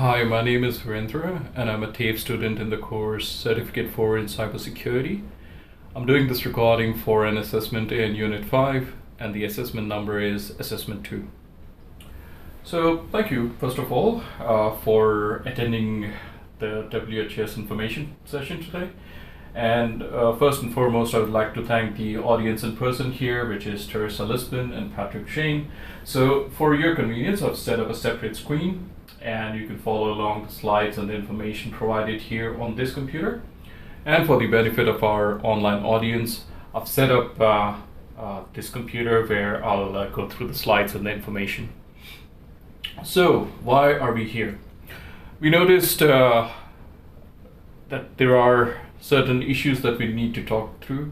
Hi, my name is Virendra and I'm a TAFE student in the course Certificate 4 in Cybersecurity. I'm doing this recording for an assessment in Unit 5 and the assessment number is Assessment 2. So thank you, first of all, for attending the WHS information session today. And first and foremost, I would like to thank the audience in person here, which is Teresa Lisbon and Patrick Shane. So for your convenience, I've set up a separate screen and you can follow along the slides and the information provided here on this computer. And for the benefit of our online audience, I've set up this computer where I'll go through the slides and the information. So why are we here? We noticed that there are certain issues that we need to talk through.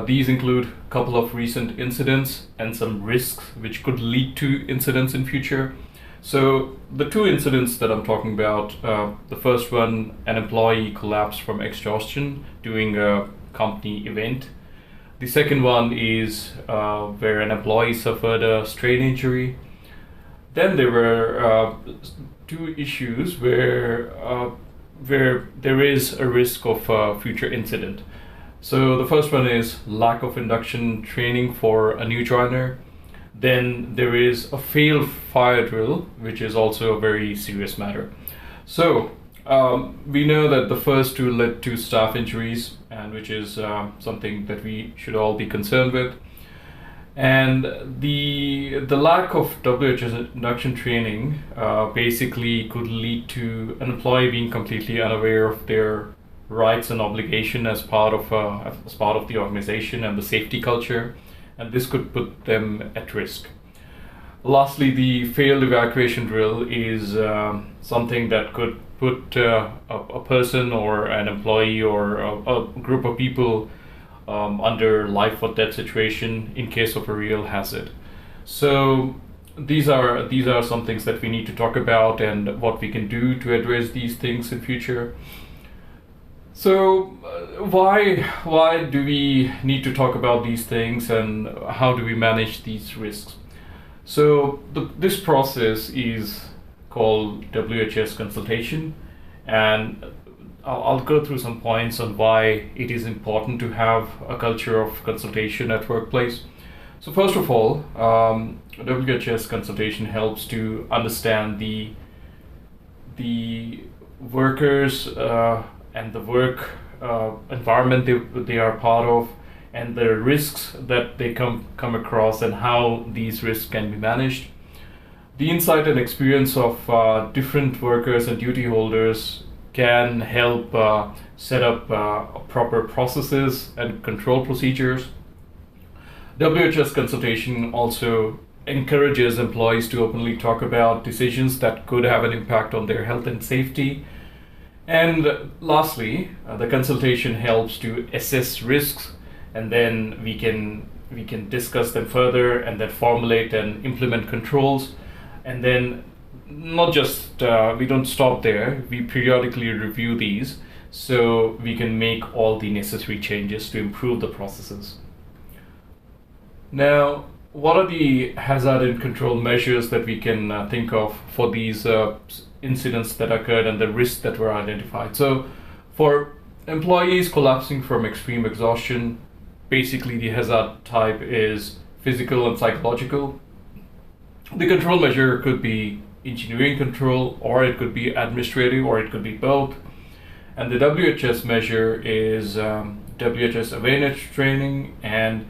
These include a couple of recent incidents and some risks which could lead to incidents in future. So the two incidents that I'm talking about, the first one, an employee collapsed from exhaustion during a company event. The second one is where an employee suffered a strain injury. Then there were two issues where there is a risk of a future incident. So the first one is lack of induction training for a new joiner. Then there is a failed fire drill, which is also a very serious matter. So we know that the first two led to staff injuries, and which is something that we should all be concerned with. And the lack of WHS induction training basically could lead to an employee being completely unaware of their rights and obligation as part of the organization and the safety culture, and this could put them at risk. Lastly, the failed evacuation drill is something that could put a person or an employee or a group of people under life or death situation in case of a real hazard. So these are some things that we need to talk about and what we can do to address these things in future. So why do we need to talk about these things and how do we manage these risks? So this process is called WHS consultation, and I'll go through some points on why it is important to have a culture of consultation at workplace. So first of all, WHS consultation helps to understand the workers and the work environment they are part of, and the risks that they come across and how these risks can be managed. The insight and experience of different workers and duty holders can help set up proper processes and control procedures. WHS consultation also encourages employees to openly talk about decisions that could have an impact on their health and safety. And lastly, the consultation helps to assess risks, and then we can discuss them further and then formulate and implement controls. And then not just we don't stop there, we periodically review these so we can make all the necessary changes to improve the processes. Now, what are the hazard and control measures that we can think of for these incidents that occurred and the risks that were identified? So for employees collapsing from extreme exhaustion, basically the hazard type is physical and psychological. The control measure could be engineering control, or it could be administrative, or it could be both. And the WHS measure is WHS awareness training and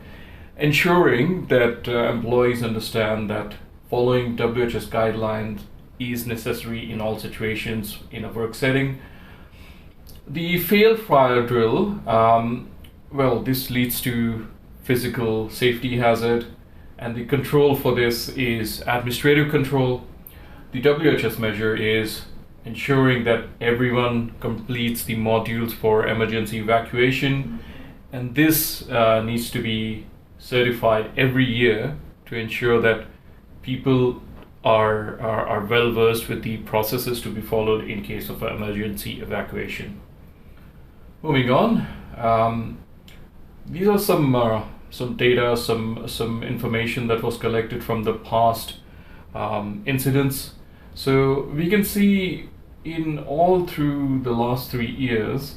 ensuring that employees understand that following WHS guidelines is necessary in all situations in a work setting. The failed fire drill, well, this leads to physical safety hazard, and the control for this is administrative control. The WHS measure is ensuring that everyone completes the modules for emergency evacuation, and this needs to be certified every year to ensure that people are well versed with the processes to be followed in case of an emergency evacuation. Moving on, these are some data, some information that was collected from the past incidents. So we can see in all through the last 3 years,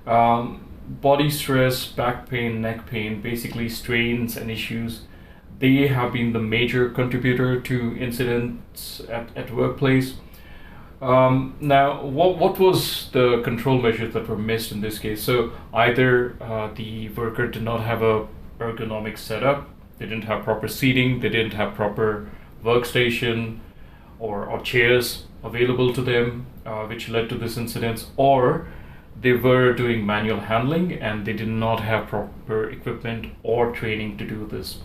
body stress, back pain, neck pain, basically strains and issues, they have been the major contributor to incidents at workplace. Now, what was the control measures that were missed in this case? So either the worker did not have a ergonomic setup, they didn't have proper seating, they didn't have proper workstation or chairs available to them, which led to this incident, or they were doing manual handling and they did not have proper equipment or training to do this.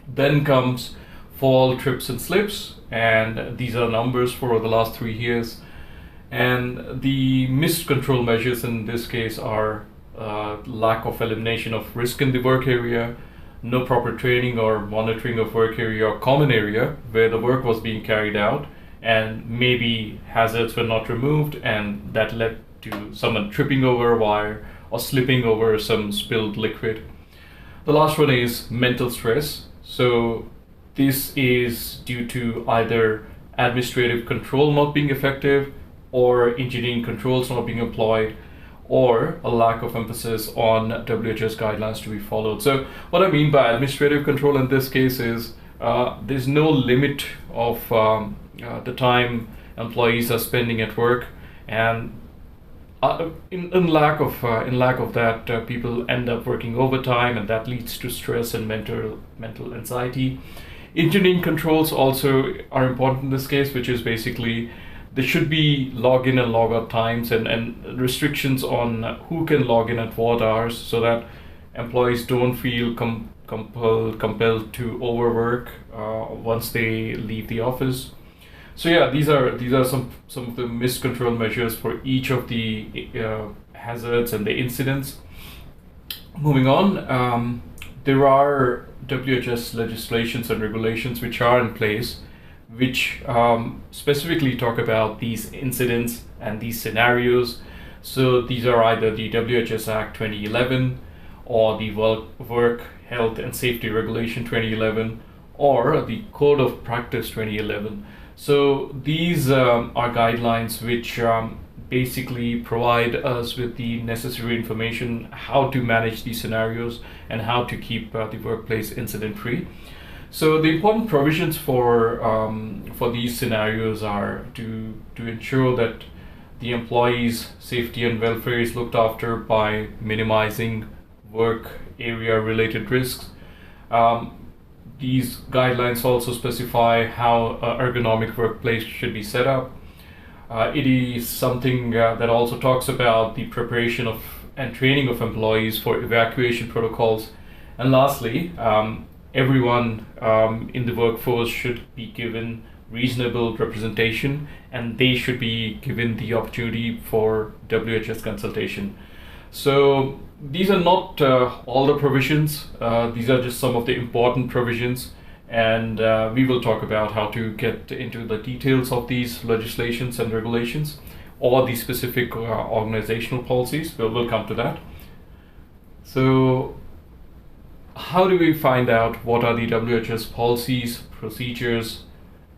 Then comes fall, trips and slips, and these are numbers for the last 3 years. And the missed control measures in this case are lack of elimination of risk in the work area, no proper training or monitoring of work area or common area where the work was being carried out, and maybe hazards were not removed, and that led to someone tripping over a wire or slipping over some spilled liquid. The last one is mental stress. So this is due to either administrative control not being effective, or engineering controls not being employed, or a lack of emphasis on WHS guidelines to be followed. So what I mean by administrative control in this case is there's no limit of the time employees are spending at work, and in lack of that, people end up working overtime, and that leads to stress and mental anxiety. Engineering controls also are important in this case, which is basically there should be log in and log out times and restrictions on who can log in at what hours, so that employees don't feel compelled to overwork once they leave the office. So yeah, these are some of the missed control measures for each of the hazards and the incidents. Moving on, there are WHS legislations and regulations which are in place, which specifically talk about these incidents and these scenarios. So these are either the WHS Act 2011 or the Work Health and Safety Regulation 2011 or the Code of Practice 2011. So these are guidelines which basically provide us with the necessary information how to manage these scenarios and how to keep the workplace incident free. So the important provisions for these scenarios are to ensure that the employees' safety and welfare is looked after by minimizing work area related risks. These guidelines also specify how an ergonomic workplace should be set up. It is something that also talks about the preparation of and training of employees for evacuation protocols. And lastly, everyone in the workforce should be given reasonable representation, and they should be given the opportunity for WHS consultation. So these are not all the provisions. These are just some of the important provisions, and we will talk about how to get into the details of these legislations and regulations or the specific organizational policies. We'll come to that. So how do we find out what are the WHS policies, procedures,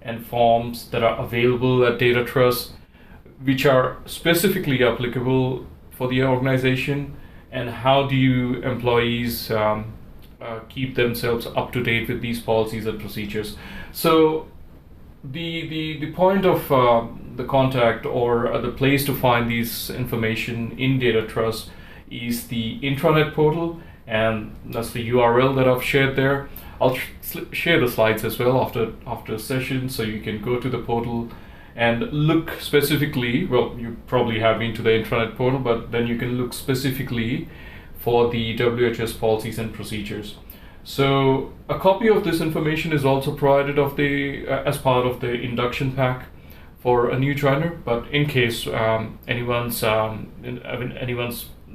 and forms that are available at Data Trust, which are specifically applicable for the organization, and how do you employees keep themselves up to date with these policies and procedures? So the point of the contact or the place to find this information in Data Trust is the intranet portal, and that's the URL that I've shared there. I'll share the slides as well after the session, so you can go to the portal and look specifically. Well, you probably have been to the intranet portal, but then you can look specifically for the WHS policies and procedures. So a copy of this information is also provided of the as part of the induction pack for a new joiner. But in case anyone's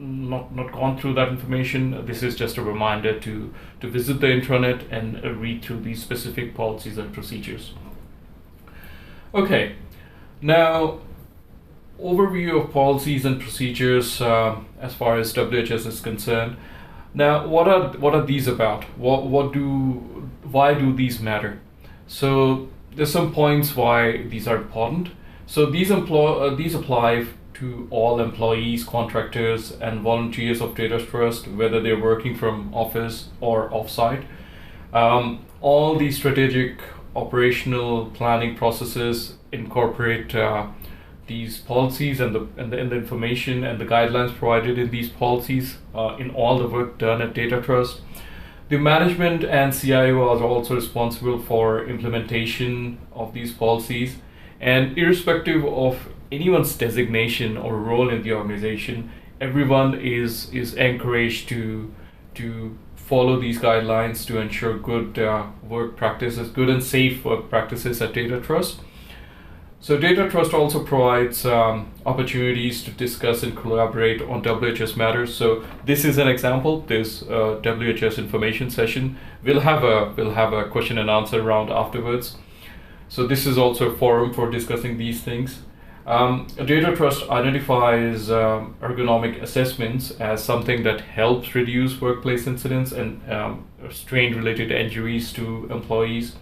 not gone through that information, this is just a reminder to visit the intranet and read through these specific policies and procedures. Okay, now overview of policies and procedures as far as WHS is concerned. Now, what are these about? Why do these matter? So there's some points why these are important. So these apply to all employees, contractors, and volunteers of Data Trust, whether they're working from office or offsite. All the strategic operational planning processes incorporate these policies and the information and the guidelines provided in these policies in all the work done at Data Trust. The management and CIO are also responsible for implementation of these policies, and irrespective of anyone's designation or role in the organization, everyone is encouraged to follow these guidelines to ensure good work practices, good and safe work practices at Data Trust. So Data Trust also provides opportunities to discuss and collaborate on WHS matters. So this is an example. This WHS information session. We'll have a question and answer round afterwards. So this is also a forum for discussing these things. Data Trust identifies ergonomic assessments as something that helps reduce workplace incidents and strain-related injuries to employees.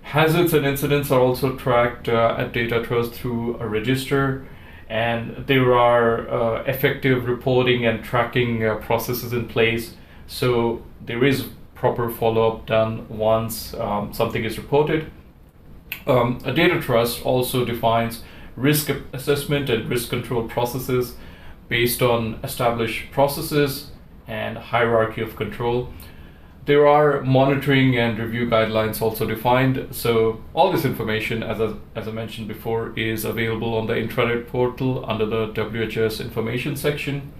Hazards and incidents are also tracked at Data Trust through a register, and there are effective reporting and tracking processes in place. So there is proper follow-up done once something is reported. A Data Trust also defines risk assessment and risk control processes based on established processes and hierarchy of control. There are monitoring and review guidelines also defined. So all this information, as I mentioned before, is available on the intranet portal under the WHS information section.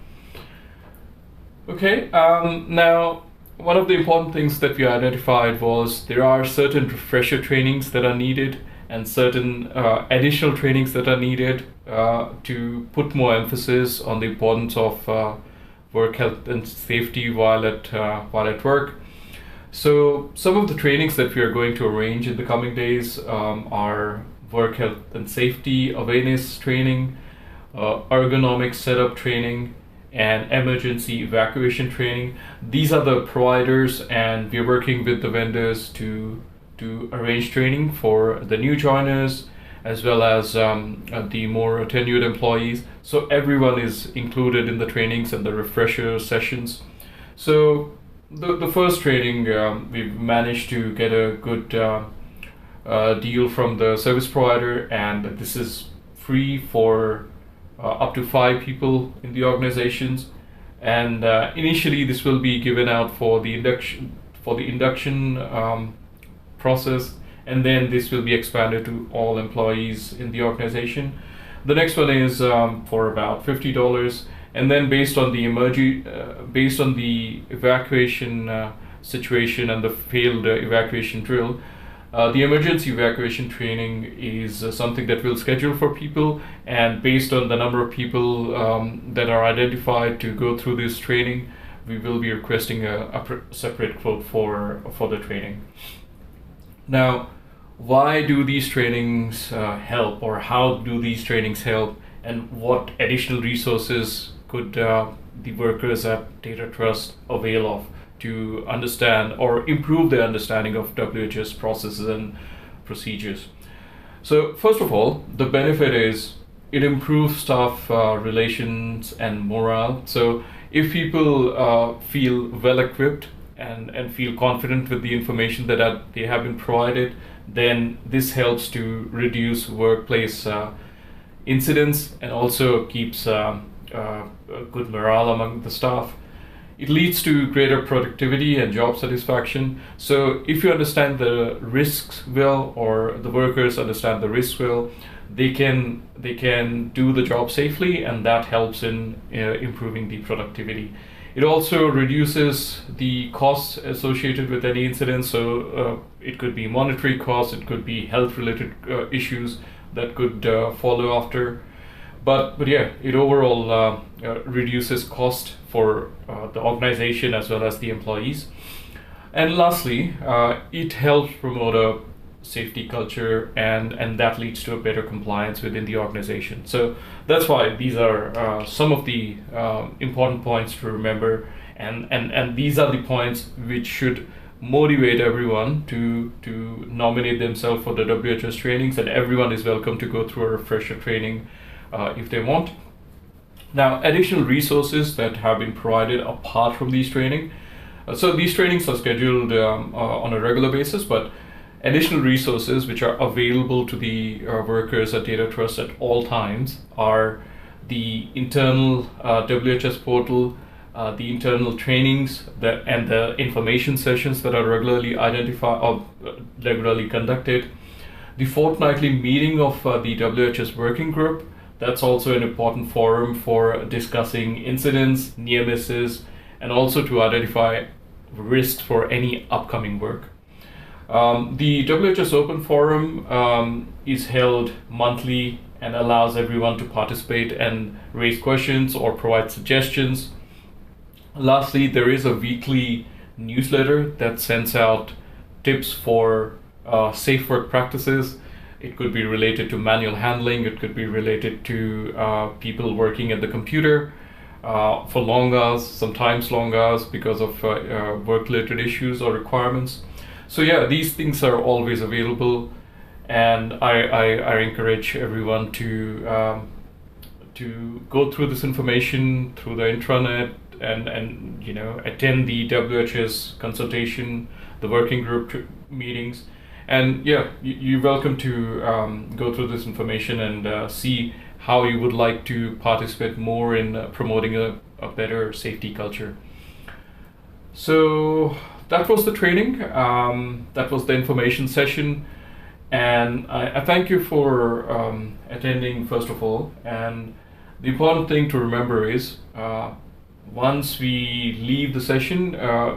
Okay, now one of the important things that we identified was there are certain refresher trainings that are needed and certain additional trainings that are needed to put more emphasis on the importance of work health and safety while at work. So some of the trainings that we are going to arrange in the coming days are work health and safety awareness training, ergonomic setup training, and emergency evacuation training. These are the providers, and we're working with the vendors to arrange training for the new joiners as well as the more tenured employees. So everyone is included in the trainings and the refresher sessions. So the first training, we've managed to get a good deal from the service provider, and this is free for up to 5 people in the organizations. And initially this will be given out for the induction process, and then this will be expanded to all employees in the organization. The next one is for about $50, and then based on the evacuation situation and the failed evacuation drill, the emergency evacuation training is something that we'll schedule for people, and based on the number of people that are identified to go through this training, we will be requesting a separate quote for the training. Now, why do these trainings help, or how do these trainings help, and what additional resources could the workers at Data Trust avail of to understand or improve their understanding of WHS processes and procedures? So first of all, the benefit is it improves staff relations and morale. So if people feel well equipped and feel confident with the information that they have been provided, then this helps to reduce workplace incidents and also keeps good morale among the staff. It leads to greater productivity and job satisfaction. So if you understand the risks well, or the workers understand the risks well, they can do the job safely, and that helps in improving the productivity. It also reduces the costs associated with any incident. So it could be monetary costs, it could be health-related issues that could follow after. But yeah, it overall reduces cost for the organization as well as the employees. And lastly, it helps promote a safety culture, and that leads to a better compliance within the organization. So that's why these are some of the important points to remember, and these are the points which should motivate everyone to nominate themselves for the WHS trainings, and everyone is welcome to go through a refresher training if they want. Now, additional resources that have been provided apart from these training. So these trainings are scheduled on a regular basis, but additional resources which are available to the workers at Data Trust at all times are the internal WHS portal, the internal trainings and the information sessions that are regularly identified or regularly conducted, the fortnightly meeting of the WHS working group. That's also an important forum for discussing incidents, near misses, and also to identify risks for any upcoming work. The WHS Open Forum is held monthly and allows everyone to participate and raise questions or provide suggestions. Lastly, there is a weekly newsletter that sends out tips for safe work practices. It could be related to manual handling, it could be related to people working at the computer for long hours, sometimes long hours because of work-related issues or requirements. So yeah, these things are always available, and I encourage everyone to go through this information through the intranet and you know, attend the WHS consultation, the working group meetings. And yeah, you're welcome to go through this information and see how you would like to participate more in promoting a better safety culture. So that was the training, that was the information session, and I thank you for attending first of all. And the important thing to remember is once we leave the session,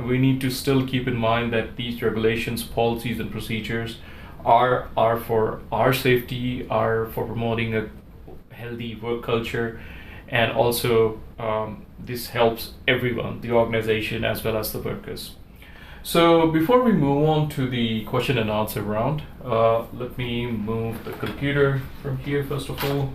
we need to still keep in mind that these regulations, policies, and procedures are for our safety, are for promoting a healthy work culture, and also this helps everyone, the organization as well as the workers. So before we move on to the question and answer round, let me move the computer from here first of all.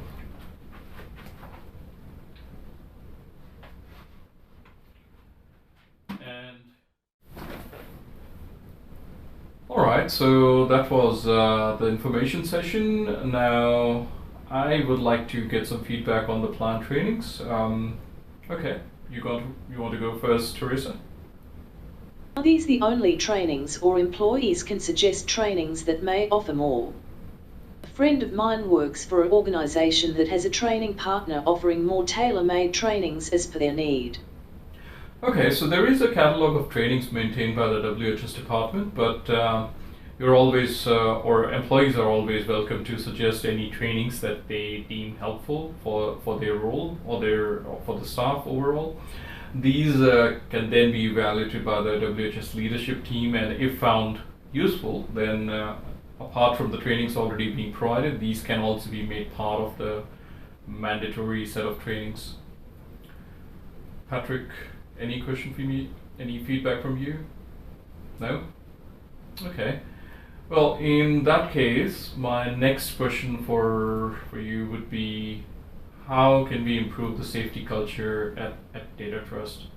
Alright, so that was the information session. Now I would like to get some feedback on the planned trainings. Okay, you want to go first, Teresa? Are these the only trainings, or employees can suggest trainings that may offer more? A friend of mine works for an organization that has a training partner offering more tailor-made trainings as per their need. Okay, so there is a catalog of trainings maintained by the WHS department, but you're always, or employees are always welcome to suggest any trainings that they deem helpful for their role or for the staff overall. These can then be evaluated by the WHS leadership team, and if found useful, then apart from the trainings already being provided, these can also be made part of the mandatory set of trainings. Patrick, any question for me? Any feedback from you? No? Okay. Well, in that case, my next question for you would be, how can we improve the safety culture at Data Trust?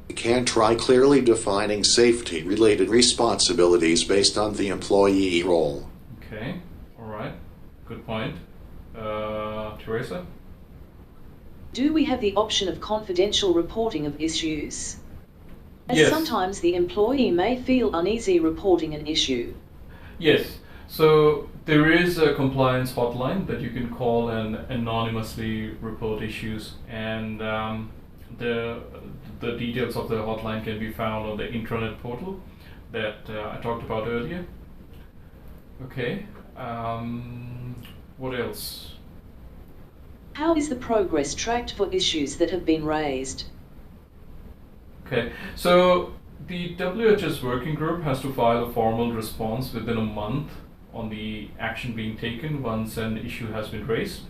We can try clearly defining safety-related responsibilities based on the employee role. Okay, all right, good point. Teresa? Do we have the option of confidential reporting of issues? As yes. Sometimes the employee may feel uneasy reporting an issue. Yes, so there is a compliance hotline that you can call and anonymously report issues, and the details of the hotline can be found on the intranet portal that I talked about earlier. Okay, what else? How is the progress tracked for issues that have been raised? Okay, so the WHS working group has to file a formal response within a month on the action being taken once an issue has been raised.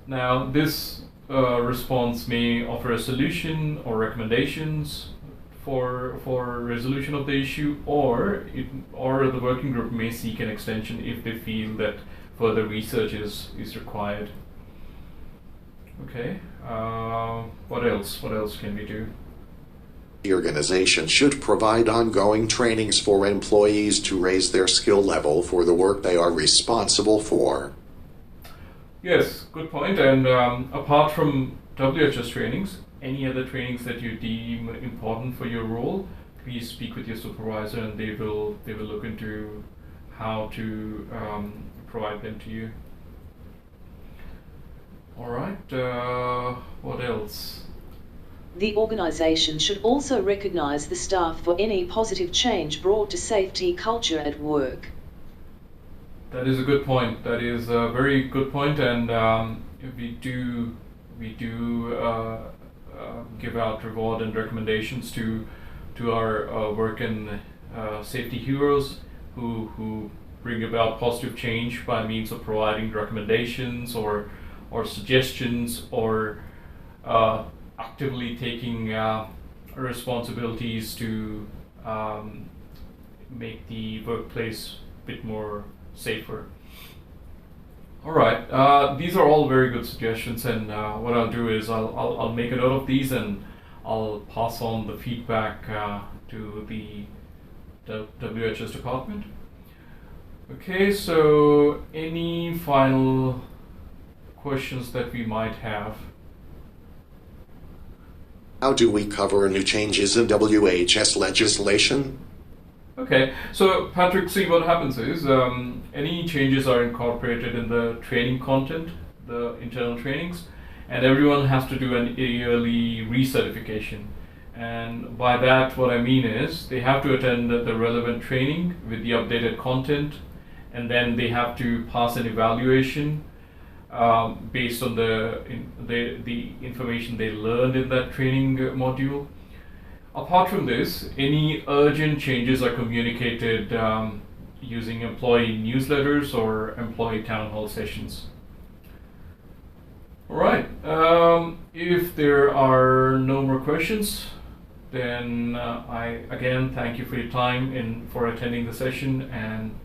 Now, this response may offer a solution or recommendations for resolution of the issue, or the working group may seek an extension if they feel that further research is required. Okay, what else can we do? The organization should provide ongoing trainings for employees to raise their skill level for the work they are responsible for. Yes, good point. And apart from WHS trainings, any other trainings that you deem important for your role, please speak with your supervisor, and they will look into how to provide them to you. All right. What else? The organization should also recognize the staff for any positive change brought to safety culture at work. That is a good point. That is a very good point, and we do give out reward and recommendations to our work and safety heroes who bring about positive change by means of providing recommendations or suggestions or actively taking responsibilities to make the workplace a bit more safer. All right, these are all very good suggestions, and what I'll do is I'll make a note of these, and I'll pass on the feedback to the WHS department. Okay, so any final questions that we might have? How do we cover new changes in WHS legislation? Okay, so Patrick, see, what happens is any changes are incorporated in the training content, the internal trainings, and everyone has to do an yearly recertification. And by that, what I mean is they have to attend the relevant training with the updated content, and then they have to pass an evaluation based on the information they learned in that training module. Apart from this, any urgent changes are communicated using employee newsletters or employee town hall sessions. All right, if there are no more questions, then I again thank you for your time and for attending the session, and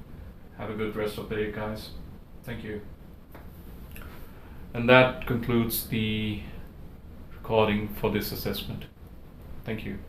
have a good rest of the day, guys. Thank you. And that concludes the recording for this assessment. Thank you.